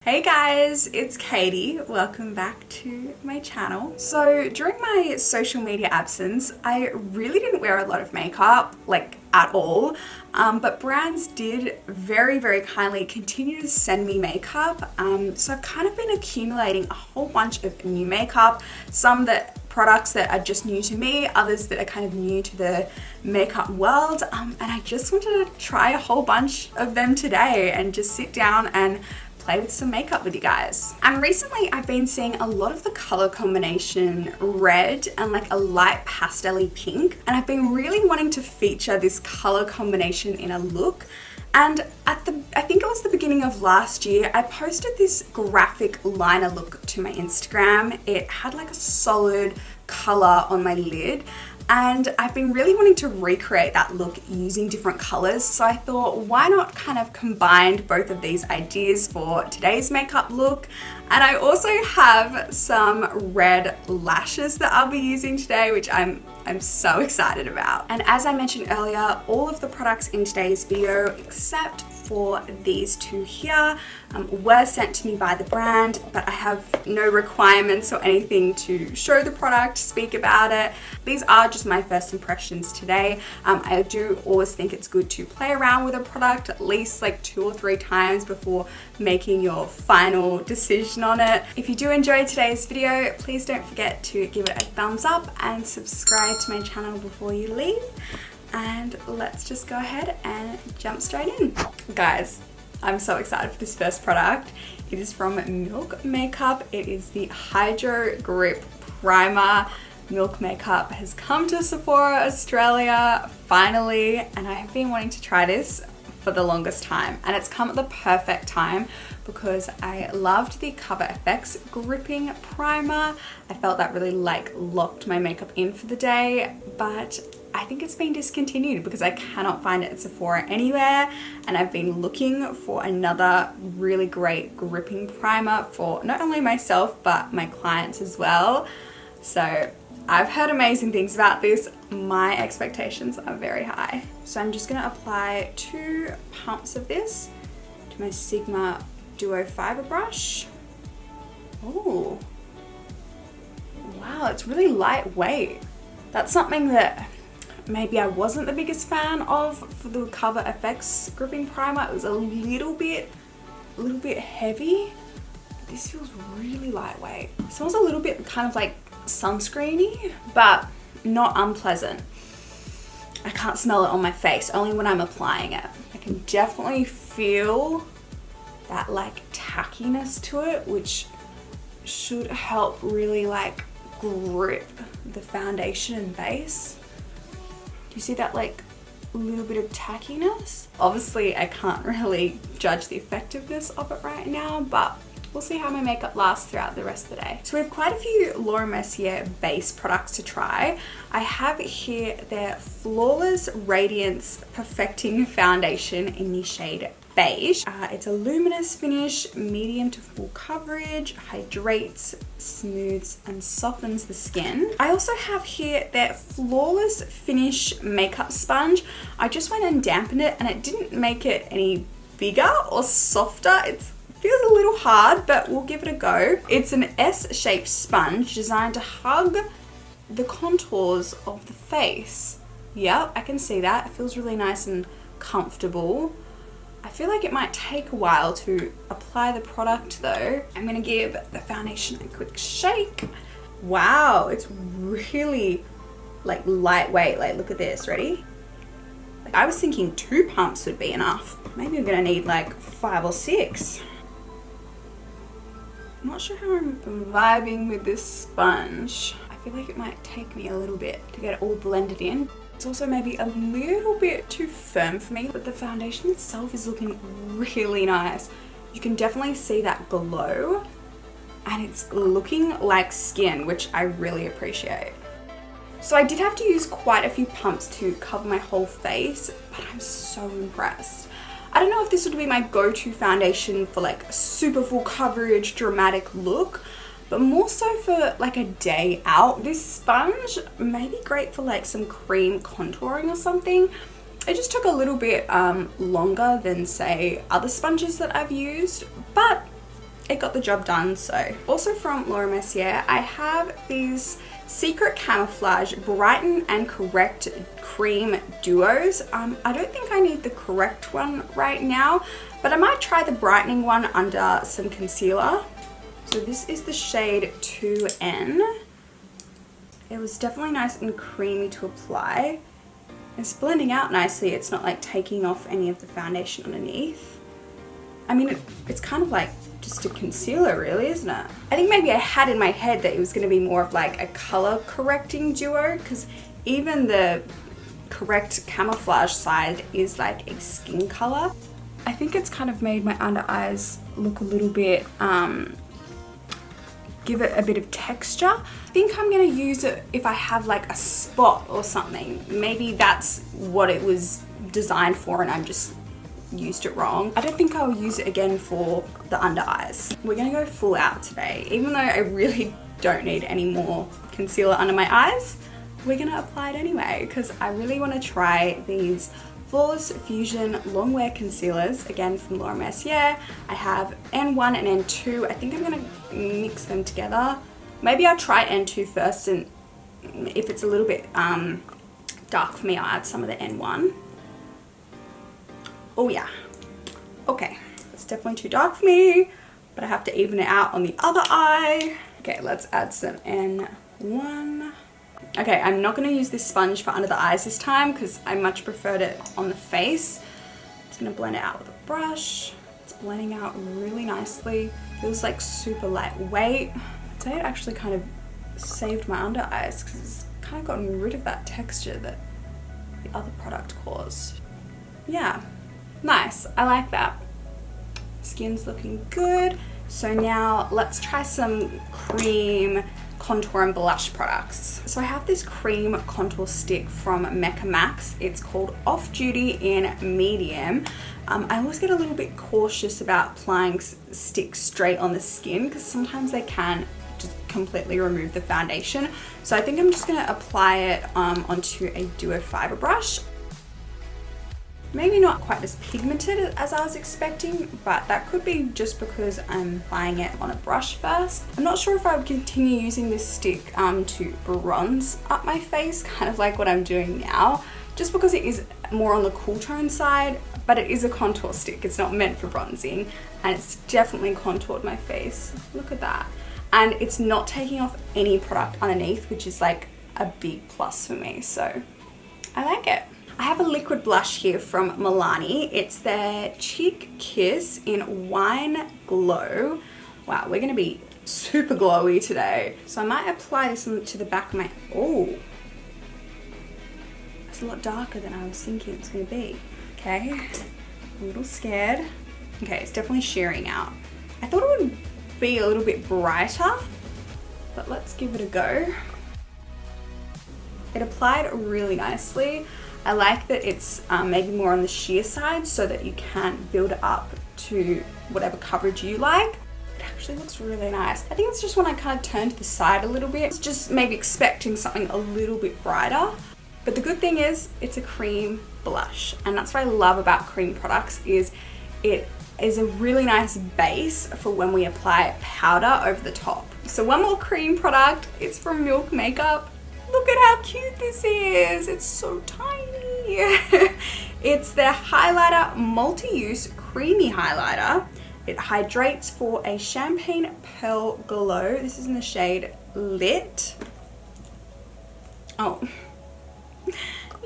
Hey guys, it's Katie. Welcome back to my channel. So during my social media absence, I really didn't wear a lot of makeup, like at all, but brands did very kindly continue to send me makeup. So I've kind of been accumulating a whole bunch of new makeup, products that are just new to me, others that are kind of new to the makeup world, and I just wanted to try a whole bunch of them today and just sit down and play with some makeup with you guys. And recently I've been seeing a lot of the color combination red and like a light pastel-y pink, and I've been really wanting to feature this color combination in a look. And I think it was the beginning of last year, I posted this graphic liner look to my Instagram. It had like a solid color on my lid, and I've been really wanting to recreate that look using different colors. So I thought, why not kind of combine both of these ideas for today's makeup look? And I also have some red lashes that I'll be using today, which I'm so excited about. And as I mentioned earlier, all of the products in today's video, except for these two here, were sent to me by the brand, but I have no requirements or anything to show the product, speak about it. These are just my first impressions today. I do always think it's good to play around with a product at least like 2 or 3 times before making your final decision on it. If you do enjoy today's video, please don't forget to give it a thumbs up and subscribe to my channel before you leave. And let's just go ahead and jump straight in. Guys, I'm so excited for this first product. It is from Milk Makeup. It is the Hydro Grip Primer. Milk Makeup has come to Sephora Australia finally, and I have been wanting to try this for the longest time, and it's come at the perfect time because I loved the Cover FX gripping primer. I felt that really like locked my makeup in for the day, but I think it's been discontinued because I cannot find it at Sephora anywhere, and I've been looking for another really great gripping primer for not only myself but my clients as well. So I've heard amazing things about this. My expectations are very high. So I'm just gonna apply 2 pumps of this to my Sigma Duo Fiber brush. Oh, wow, it's really lightweight. That's something that maybe I wasn't the biggest fan of for the Cover FX gripping primer. It was a little bit heavy. This feels really lightweight. It smells a little bit kind of like sunscreeny, but not unpleasant. I can't smell it on my face, only when I'm applying it. I can definitely feel that like tackiness to it, which should help really like grip the foundation and base. Do you see that like little bit of tackiness? Obviously I can't really judge the effectiveness of it right now, but we'll see how my makeup lasts throughout the rest of the day. So we have quite a few Mercier base products to try. I have here their Flawless Radiance Perfecting Foundation in the shade Beige. It's a luminous finish, medium to full coverage, hydrates, smooths, and softens the skin. I also have here their Flawless Finish Makeup Sponge. I just went and dampened it, and it didn't make it any bigger or softer. It feels a little hard, but we'll give it a go. It's an S-shaped sponge designed to hug the contours of the face. Yep, I can see that. It feels really nice and comfortable. I feel like it might take a while to apply the product though. I'm gonna give the foundation a quick shake. Wow, it's really like lightweight. Like, look at this, ready? Like, I was thinking 2 pumps would be enough. Maybe I'm gonna need like 5 or 6. I'm not sure how I'm vibing with this sponge. I feel like it might take me a little bit to get it all blended in. It's also maybe a little bit too firm for me, but the foundation itself is looking really nice. You can definitely see that glow, and it's looking like skin, which I really appreciate. So I did have to use quite a few pumps to cover my whole face, but I'm so impressed. I don't know if this would be my go-to foundation for like a super full coverage, dramatic look, but more so for like a day out. This sponge may be great for like some cream contouring or something. It just took a little bit longer than say other sponges that I've used, but it got the job done. So also from Laura Mercier, I have these Secret Camouflage Brighten and Correct Cream Duos. I don't think I need the correct one right now, but I might try the brightening one under some concealer. So this is the shade 2N. It was definitely nice and creamy to apply. It's blending out nicely. It's not like taking off any of the foundation underneath. I mean, it's kind of like just a concealer really, isn't it? I think maybe I had in my head that it was going to be more of like a color correcting duo, because even the Correct Camouflage side is like a skin color. I think it's kind of made my under eyes look a little bit, give it a bit of texture. I think I'm going to use it if I have like a spot or something. Maybe that's what it was designed for and I'm just used it wrong. I don't think I'll use it again for the under eyes. We're gonna go full out today. Even though I really don't need any more concealer under my eyes, we're gonna apply it anyway because I really want to try these Flawless Fusion Longwear concealers, again from Laura Mercier. I have N1 and N2. I think I'm gonna mix them together. Maybe I'll try N2 first, and if it's a little bit dark for me, I'll add some of the N1. Oh yeah, okay, it's definitely too dark for me, but I have to even it out on the other eye. Okay, let's add some N1. Okay, I'm not gonna use this sponge for under the eyes this time because I much preferred it on the face. I'm just gonna blend it out with a brush. It's blending out really nicely. Feels like super lightweight. I'd say it actually kind of saved my under eyes because it's kind of gotten rid of that texture that the other product caused. Yeah. Nice, I like that. Skin's looking good. So now let's try some cream contour and blush products. So I have this cream contour stick from Mecca Max. It's called Off Duty in medium. I always get a little bit cautious about applying sticks straight on the skin because sometimes they can just completely remove the foundation. So I think I'm just gonna apply it onto a duo fiber brush. Maybe not quite as pigmented as I was expecting, but that could be just because I'm applying it on a brush first. I'm not sure if I would continue using this stick to bronze up my face, kind of like what I'm doing now, just because it is more on the cool tone side, but it is a contour stick. It's not meant for bronzing, and it's definitely contoured my face. Look at that. And it's not taking off any product underneath, which is like a big plus for me, so I like it. I have a liquid blush here from Milani. It's their Cheek Kiss in Wine Glow. Wow, we're gonna be super glowy today. So I might apply this to the back of my, oh, it's a lot darker than I was thinking it was gonna be. Okay, a little scared. Okay, it's definitely shearing out. I thought it would be a little bit brighter, but let's give it a go. It applied really nicely. I like that it's maybe more on the sheer side so that you can build it up to whatever coverage you like. It actually looks really nice. I think it's just when I kind of turn to the side a little bit. It's just maybe expecting something a little bit brighter. But the good thing is it's a cream blush, and that's what I love about cream products is it is a really nice base for when we apply powder over the top. So one more cream product, it's from Milk Makeup. Look at how cute this is. It's so tiny. It's their highlighter, multi-use creamy highlighter. It hydrates for a champagne pearl glow. This is in the shade Lit. Oh,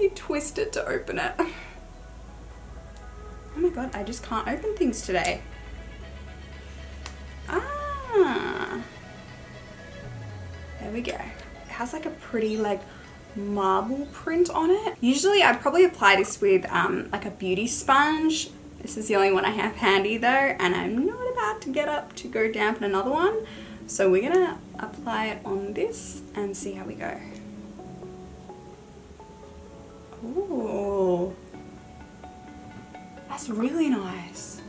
you twist it to open it. Oh my god, I just can't open things today. Ah, there we go. It has like a pretty like marble print on it. Usually I'd probably apply this with like a beauty sponge. This is the only one I have handy though, and I'm not about to get up to go dampen another one. So we're gonna apply it on this and see how we go. Ooh, that's really nice.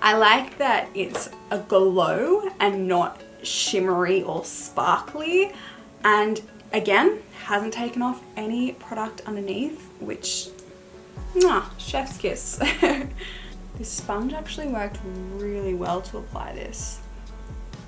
I like that it's a glow and not shimmery or sparkly. And again, hasn't taken off any product underneath, which, chef's kiss. This sponge actually worked really well to apply this.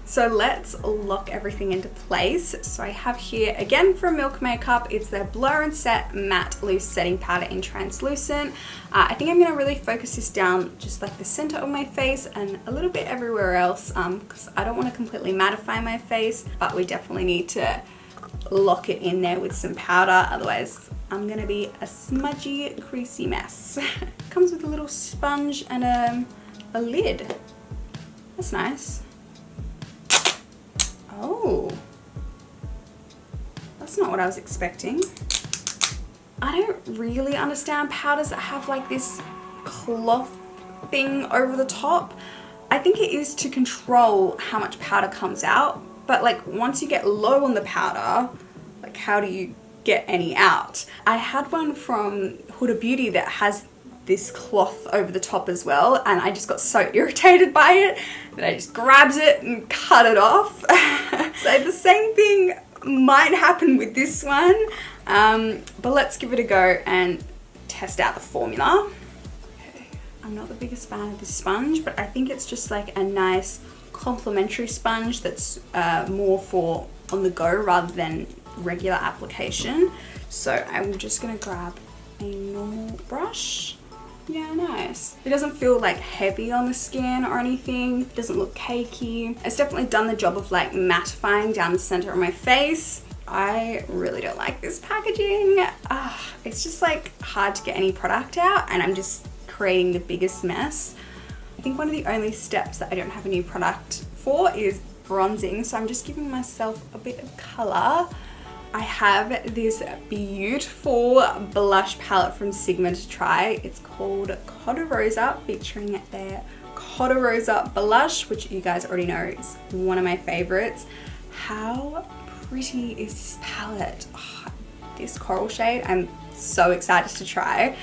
So let's lock everything into place. So I have here, again from Milk Makeup, it's their Blur and Set Matte Loose Setting Powder in Translucent. I think I'm gonna really focus this down just like the center of my face and a little bit everywhere else, because I don't wanna completely mattify my face, but we definitely need to lock it in there with some powder, otherwise I'm gonna be a smudgy, creasy mess. Comes with a little sponge and a lid. That's nice. Oh, that's not what I was expecting. I don't really understand powders that have like this cloth thing over the top. I think it is to control how much powder comes out, but like once you get low on the powder, like how do you get any out? I had one from Huda Beauty that has this cloth over the top as well, and I just got so irritated by it that I just grabbed it and cut it off. So the same thing might happen with this one, but let's give it a go and test out the formula. Okay. I'm not the biggest fan of this sponge, but I think it's just like a nice complimentary sponge that's more for on the go rather than regular application. So I'm just gonna grab a normal brush. Yeah, nice. It doesn't feel like heavy on the skin or anything. It doesn't look cakey. It's definitely done the job of like mattifying down the center of my face. I really don't like this packaging. It's just like hard to get any product out, and I'm just creating the biggest mess. I think one of the only steps that I don't have a new product for is bronzing, so I'm just giving myself a bit of color. I have this beautiful blush palette from Sigma to try. It's called Cotta Rosa, featuring their Cotta Rosa blush, which you guys already know is one of my favorites. How pretty is this palette? Oh, this coral shade, I'm so excited to try.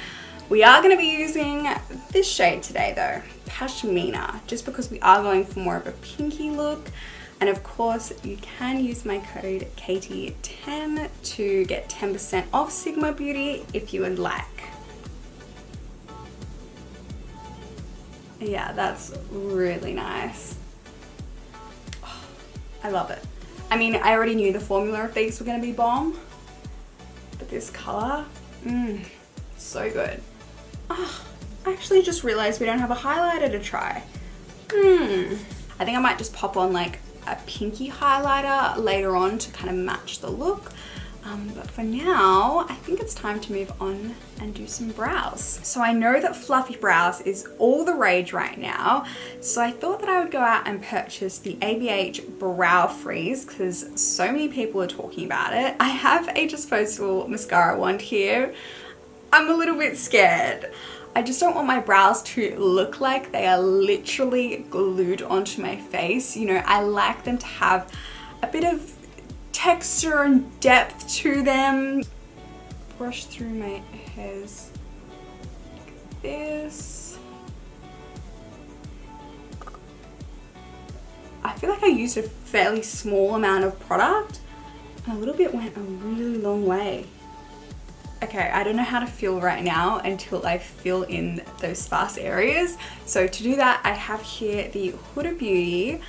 We are going to be using this shade today though, Pashmina, just because we are going for more of a pinky look. And of course, you can use my code Katie10 to get 10% off Sigma Beauty if you would like. Yeah, that's really nice. Oh, I love it. I mean, I already knew the formula of these were going to be bomb, but this color, so good. Oh, I actually just realized we don't have a highlighter to try. I think I might just pop on like a pinky highlighter later on to kind of match the look. But for now, I think it's time to move on and do some brows. So I know that fluffy brows is all the rage right now. So I thought that I would go out and purchase the ABH Brow Freeze because so many people are talking about it. I have a disposable mascara wand here. I'm a little bit scared. I just don't want my brows to look like they are literally glued onto my face. You know, I like them to have a bit of texture and depth to them. Brush through my hairs like this. I feel like I used a fairly small amount of product and a little bit went a really long way. Okay, I don't know how to feel right now until I fill in those sparse areas. So to do that, I have here the Huda Beauty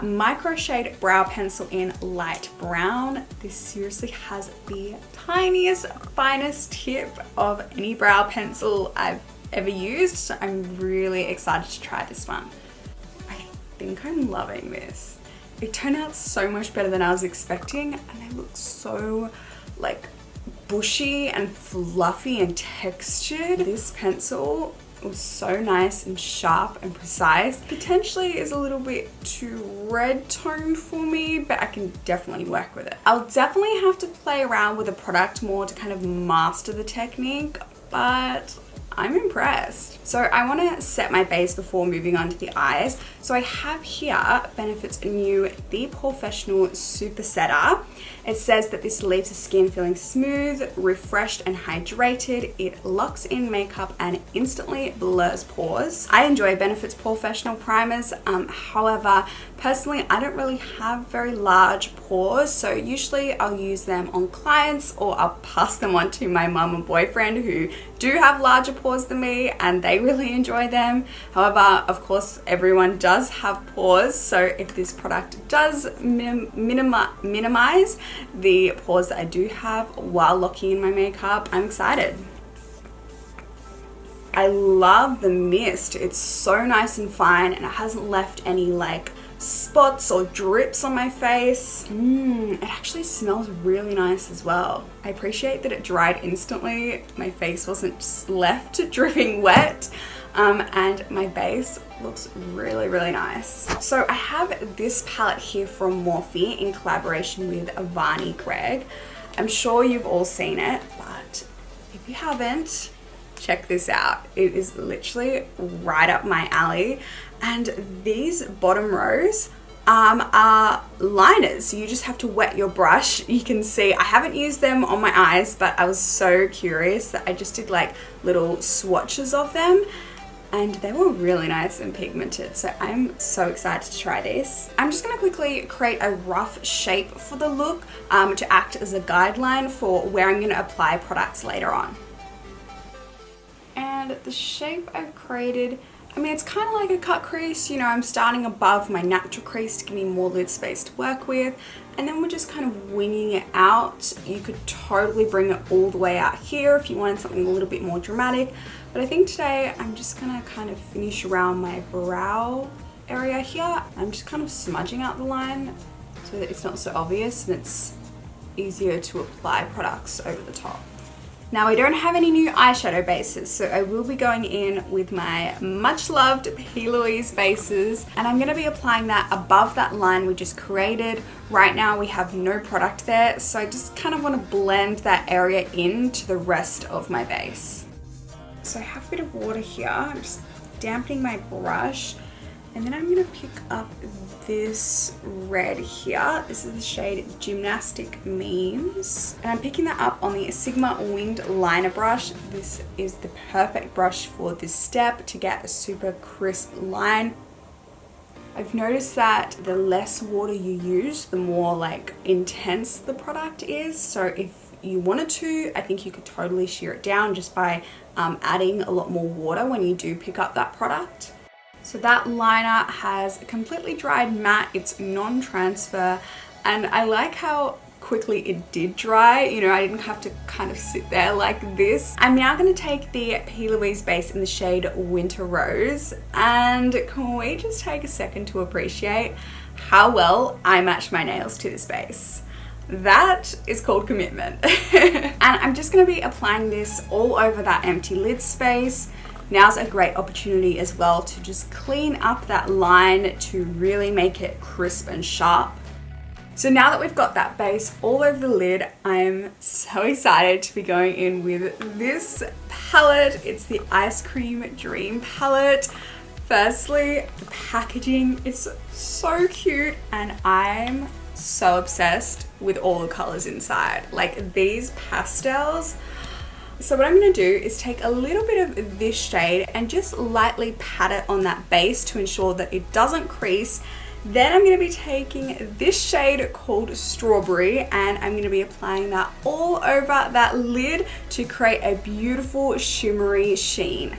Micro Shade Brow Pencil in Light Brown. This seriously has the tiniest, finest tip of any brow pencil I've ever used. So I'm really excited to try this one. I think I'm loving this. It turned out so much better than I was expecting, and they look so like bushy and fluffy and textured. This pencil was so nice and sharp and precise. Potentially is a little bit too red toned for me, but I can definitely work with it. I'll definitely have to play around with the product more to kind of master the technique, but I'm impressed. So I want to set my base before moving on to the eyes. So I have here Benefit's new The Porefessional Super Setter. It says that this leaves the skin feeling smooth, refreshed and hydrated. It locks in makeup and instantly blurs pores. I enjoy Benefit's Porefessional primers. However, Personally, I don't really have very large pores, so usually I'll use them on clients or I'll pass them on to my mum and boyfriend who do have larger pores than me and they really enjoy them. However, of course, everyone does have pores, so if this product does minimize the pores that I do have while locking in my makeup, I'm excited. I love the mist. It's so nice and fine and it hasn't left any like spots or drips on my face. It actually smells really nice as well. I appreciate that it dried instantly. My face wasn't just left dripping wet. And my base looks really, really nice. So I have this palette here from Morphe in collaboration with Avani Greg. I'm sure you've all seen it, but if you haven't, check this out. It is literally right up my alley. And these bottom rows are liners. So you just have to wet your brush. You can see I haven't used them on my eyes, but I was so curious that I just did like little swatches of them and they were really nice and pigmented. So I'm so excited to try this. I'm just gonna quickly create a rough shape for the look to act as a guideline for where I'm gonna apply products later on. And the shape I've created, I mean, it's kind of like a cut crease. You know, I'm starting above my natural crease to give me more lid space to work with. And then we're just kind of winging it out. You could totally bring it all the way out here if you wanted something a little bit more dramatic. But I think today I'm just gonna kind of finish around my brow area here. I'm just kind of smudging out the line so that it's not so obvious and it's easier to apply products over the top. Now I don't have any new eyeshadow bases, so I will be going in with my much loved P. Louise bases, and I'm going to be applying that above that line we just created. Right now we have no product there, so I just kind of want to blend that area into the rest of my base. So I have a bit of water here. I'm just dampening my brush, and then I'm going to pick up this red here. This is the shade Gymnastic Memes, and I'm picking that up on the Sigma winged liner brush. This is the perfect brush for this step to get a super crisp line. I've noticed that the less water you use, the more like intense the product is. So if you wanted to, I think you could totally shear it down just by adding a lot more water when you do pick up that product. So that liner has completely dried matte, it's non-transfer, and I like how quickly it did dry. You know, I didn't have to kind of sit there like this. I'm now going to take the P. Louise base in the shade Winter Rose, and can we just take a second to appreciate how well I match my nails to this base? That is called commitment. And I'm just going to be applying this all over that empty lid space. Now's a great opportunity as well to just clean up that line to really make it crisp and sharp. So now that we've got that base all over the lid, I'm so excited to be going in with this palette. It's the Ice Cream Dream palette. Firstly, the packaging is so cute and I'm so obsessed with all the colors inside. Like these pastels. So what I'm going to do is take a little bit of this shade and just lightly pat it on that base to ensure that it doesn't crease. Then I'm going to be taking this shade called Strawberry and I'm going to be applying that all over that lid to create a beautiful shimmery sheen.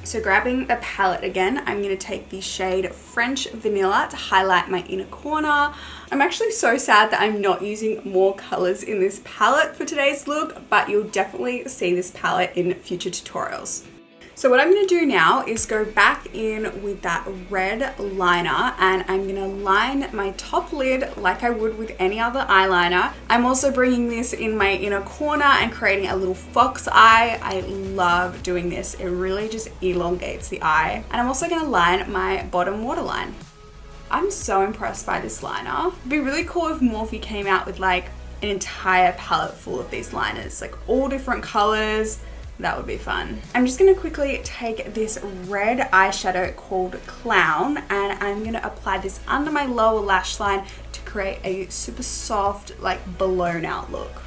So grabbing the palette again, I'm going to take the shade French Vanilla to highlight my inner corner. I'm actually so sad that I'm not using more colors in this palette for today's look, but you'll definitely see this palette in future tutorials. So what I'm going to do now is go back in with that red liner and I'm going to line my top lid like I would with any other eyeliner. I'm also bringing this in my inner corner and creating a little fox eye. I love doing this. It really just elongates the eye. And I'm also going to line my bottom waterline. I'm so impressed by this liner. It'd be really cool if Morphe came out with like an entire palette full of these liners, like all different colors. That would be fun. I'm just going to quickly take this red eyeshadow called Clown and I'm going to apply this under my lower lash line to create a super soft, like blown out look.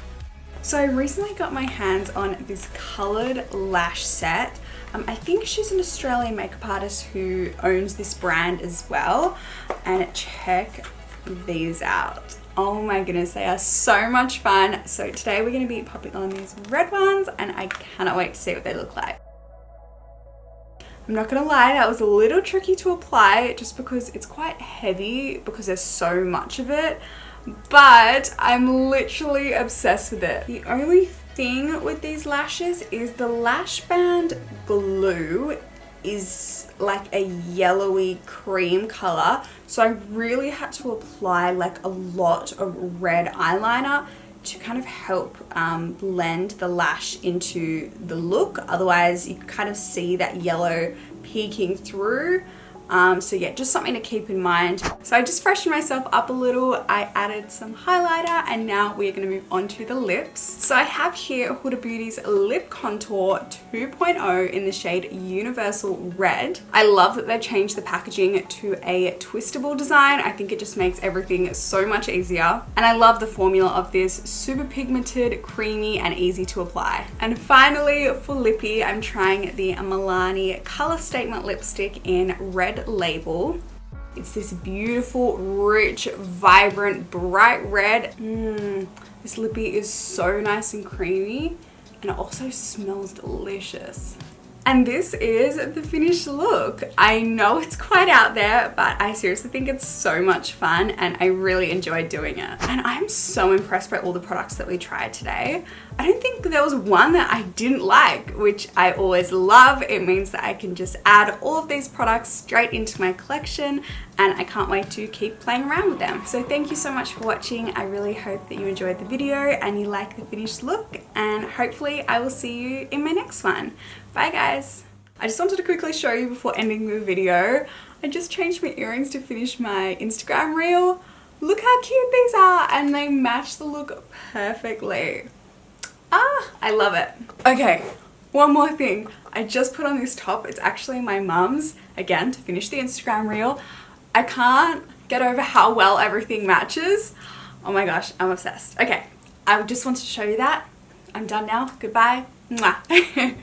So I recently got my hands on this colored lash set. I think she's an Australian makeup artist who owns this brand as well. And check these out. Oh my goodness, they are so much fun. So today we're going to be popping on these red ones and I cannot wait to see what they look like. I'm not gonna lie, that was a little tricky to apply just because it's quite heavy because there's so much of it, but I'm literally obsessed with it. The only thing with these lashes is the lash band glue is like a yellowy cream color, so I really had to apply like a lot of red eyeliner to kind of help blend the lash into the look. Otherwise you kind of see that yellow peeking through. So yeah, just something to keep in mind. So I just freshened myself up a little. I added some highlighter and now we're going to move on to the lips. So I have here Huda Beauty's Lip Contour 2.0 in the shade Universal Red. I love that they've changed the packaging to a twistable design. I think it just makes everything so much easier. And I love the formula of this, super pigmented, creamy and easy to apply. And finally for lippy, I'm trying the Milani Color Statement Lipstick in Red Label. It's this beautiful, rich, vibrant, bright red. This lippy is so nice and creamy and it also smells delicious. And this is the finished look. I know it's quite out there, but I seriously think it's so much fun and I really enjoyed doing it. And I'm so impressed by all the products that we tried today. I don't think there was one that I didn't like, which I always love. It means that I can just add all of these products straight into my collection and I can't wait to keep playing around with them. So thank you so much for watching. I really hope that you enjoyed the video and you like the finished look, and hopefully I will see you in my next one. Bye guys. I just wanted to quickly show you before ending the video. I just changed my earrings to finish my Instagram reel. Look how cute these are and they match the look perfectly. I love it. Okay, one more thing. I just put on this top. It's actually my mum's, again, to finish the Instagram reel. I can't get over how well everything matches. Oh my gosh, I'm obsessed. Okay, I just wanted to show you that. I'm done now. Goodbye. Mwah.